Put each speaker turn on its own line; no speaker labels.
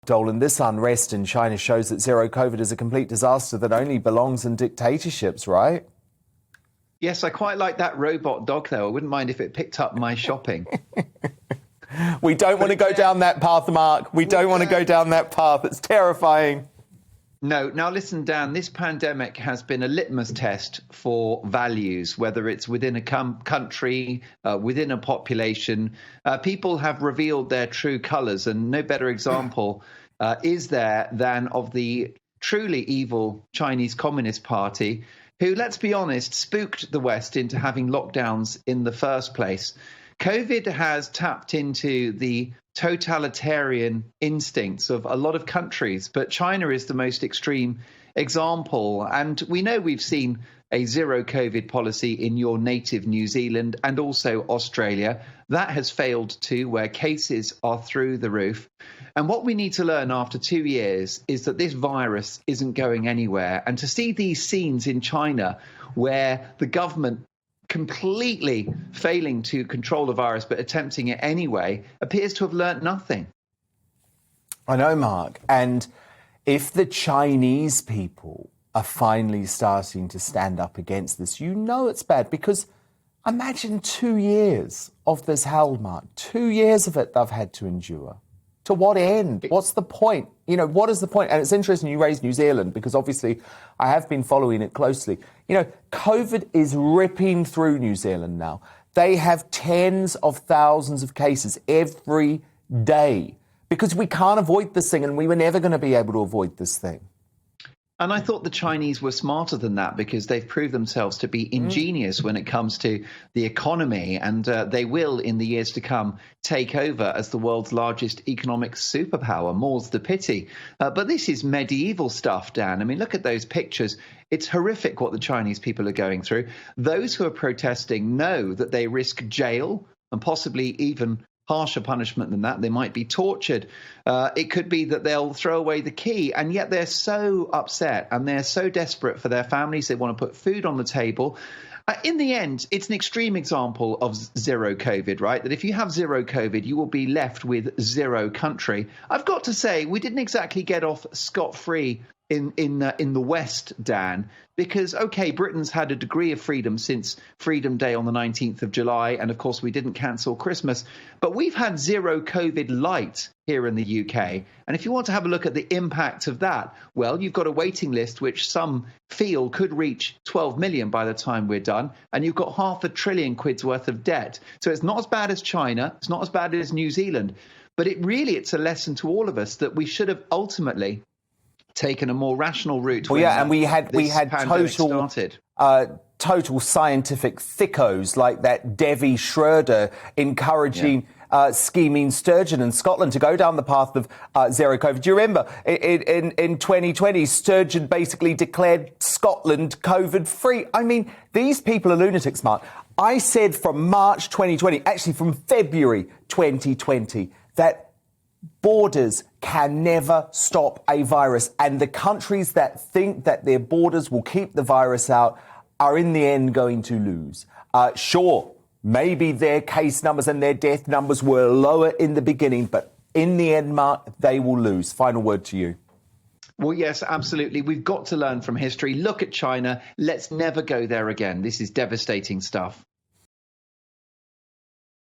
Dolan, this unrest in China shows that zero COVID is a complete disaster that only belongs in dictatorships, right?
Yes, I quite like that robot dog, though. I wouldn't mind if it picked up my shopping.
We don't want to go down that path, Mark. We don't want to go down that path. It's terrifying.
No. Now, listen, Dan, this pandemic has been a litmus test for values, whether it's within a country, within a population. People have revealed their true colours, and no better example is there than of the truly evil Chinese Communist Party, who, let's be honest, spooked the West into having lockdowns in the first place. COVID has tapped into the totalitarian instincts of a lot of countries, but China is the most extreme example. And we know we've seen a zero COVID policy in your native New Zealand and also Australia. That has failed too, where cases are through the roof. And what we need to learn after 2 years is that this virus isn't going anywhere. And to see these scenes in China where the government completely failing to control the virus but attempting it anyway appears to have learnt nothing.
I know, Mark. And if the Chinese people are finally starting to stand up against this, you know it's bad, because imagine 2 years of this hell, Mark. 2 years of it they've had to endure. To what end? What's the point? You know, what is the point? And it's interesting you raised New Zealand, because obviously I have been following it closely. You know, COVID is ripping through New Zealand now. They have tens of thousands of cases every day, because we can't avoid this thing, and we were never going to be able to avoid this thing.
And I thought the Chinese were smarter than that, because they've proved themselves to be ingenious when it comes to the economy. And they will, in the years to come, take over as the world's largest economic superpower. More's the pity. But this is medieval stuff, Dan. I mean, look at those pictures. It's horrific what the Chinese people are going through. Those who are protesting know that they risk jail and possibly even harsher punishment than that. They might be tortured. It could be that they'll throw away the key, and yet they're so upset and they're so desperate for their families. They want to put food on the table. In the end, it's an extreme example of zero COVID, right? That if you have zero COVID, you will be left with zero country. I've got to say, we didn't exactly get off scot-free in the West, Dan, because, OK, Britain's had a degree of freedom since Freedom Day on the 19th of July. And, of course, we didn't cancel Christmas. But we've had zero COVID light here in the UK. And if you want to have a look at the impact of that, well, you've got a waiting list which some feel could reach 12 million by the time we're done. And you've got £500 billion worth of debt. So it's not as bad as China. It's not as bad as New Zealand. But it's a lesson to all of us that we should have ultimately taken a more rational route.
Well, yeah, and we had total scientific thickos like that Devi Schroeder encouraging scheming Sturgeon in Scotland to go down the path of zero COVID. Do you remember in 2020, Sturgeon basically declared Scotland COVID free? I mean, these people are lunatics, Mark. I said from March 2020, actually from February 2020, that borders can never stop a virus, and the countries that think that their borders will keep the virus out are in the end going to lose. Sure, maybe their case numbers and their death numbers were lower in the beginning, but in the end, Mark, they will lose. Final word to you.
Well, yes, absolutely. We've got to learn from history. Look at China. Let's never go there again. This is devastating stuff.